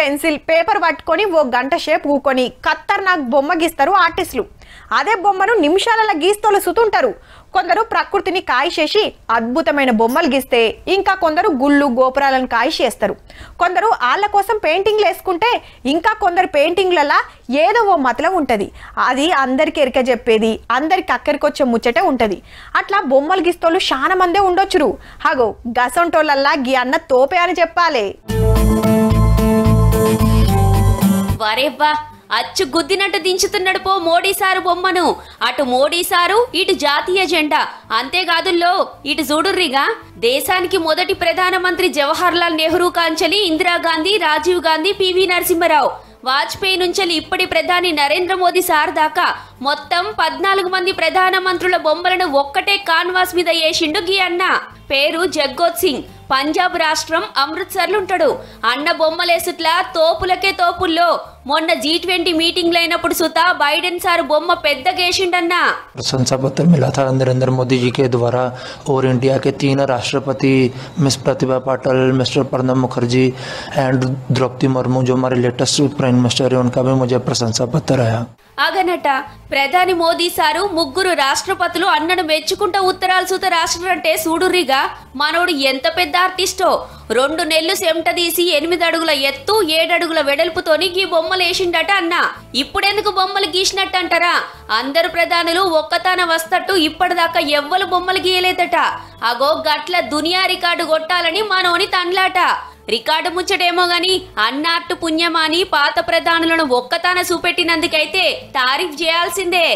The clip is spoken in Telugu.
పెన్సిల్ పేపర్ పట్టుకొని ఓ గంట సేపు ఊకొని ఖతర్నాక్ బొమ్మ గీస్తారు ఆర్టిస్టులు. అదే బొమ్మను నిమిషాలలో గీస్తోలు సుతుంటారు. కొందరు ప్రకృతిని కాయిచేసి అద్భుతమైన బొమ్మలు గీస్తే, ఇంకా కొందరు గుళ్ళు గోపురాలను కాయిచేస్తారు. కొందరు వాళ్ళ కోసం పెయింటింగ్లు వేసుకుంటే, ఇంకా కొందరు పెయింటింగ్లలో ఏదో ఓ మతలం ఉంటుంది. అది అందరికి ఎరిక చెప్పేది, అందరికి అక్కడికొచ్చే ముచ్చటే ఉంటుంది. అట్లా బొమ్మలు గీస్తోళ్ళు చాలా మందే ఉండొచ్చురు. హగో గసంటోళ్ళల్లా గీ అన్న తోపే అని చెప్పాలి. వరేవ్వా, అచ్చు గుద్దినట్టు దించుతున్నాడు పో మోడీ సారు బొమ్మను. అటు మోడీ సారు, ఇటు జాతీయ జెండా. అంతేకాదుల్లో ఇటు చూడుర్రిగా, దేశానికి మొదటి ప్రధానమంత్రి జవహర్లాల్ నెహ్రూ కాంచలి ఇందిరాగాంధీ, రాజీవ్ గాంధీ, పివి నరసింహరావు, వాజ్పేయి నుంచి ఇప్పటి ప్రధాని నరేంద్ర మోదీ సార్ దాకా మొత్తం 14 మంది ప్రధానమంత్రుల బొమ్మలను ఒక్కటే కాన్వాస్ మీద వేసిండు గీ అన్న. పేరు జగ్గోత్ సింగ్. పంజాబ్ రాష్ట్రం అమృత్సర్లు ఉంటాడు. అన్న బొమ్మలేసుట్లా తోపులకే తోపుల్లో. మొన్న G20 మీటింగ్ అయినప్పుడు సుతా బైడెన్ సార్ బొమ్మ పెద్ద గేసిండన్నా. प्रशंसा पत्र मिला था नरेंद्र मोदी जी के द्वारा और इंडिया के 3 राष्ट्रपति miss Pratibha Patil, mister Pranab Mukherjee and Droupadi Murmu जो हमारे लेटेस्ट प्राइम मिनिस्टर है, उनका भी मुझे प्रशंसा पत्र आया. అగనట ప్రధాని మోదీ సారు ముగ్గురు రాష్ట్రపతులు అన్నను మెచ్చుకుంటా ఉత్తరాలు సూత రాష్ట్రంటే చూడుర్రిగా, మనోడు ఎంత పెద్ద ఆర్టిస్టో. 2 నెలలు సెమట తీసి 8 అడుగుల ఎత్తు 7 అడుగుల వెడల్పుతోని గీ బొమ్మలు వేసిండట అన్న. ఇప్పుడెందుకు బొమ్మలు గీసినట్టు అంటారా? అందరు ప్రధానులు ఒక్కతాన వస్తట్టు ఇప్పటిదాకా ఎవ్వరు బొమ్మలు గీయలేదట. అగో గట్ల దునియా రికార్డు కొట్టాలని మనోని తండ్లాట. రికార్డు ముచ్చటేమో గాని అన్నాట్టు పుణ్యమాని పాత ప్రధానులను ఒక్కతాన చూపెట్టినందుకైతే తారీఫ్ చేయాల్సిందే.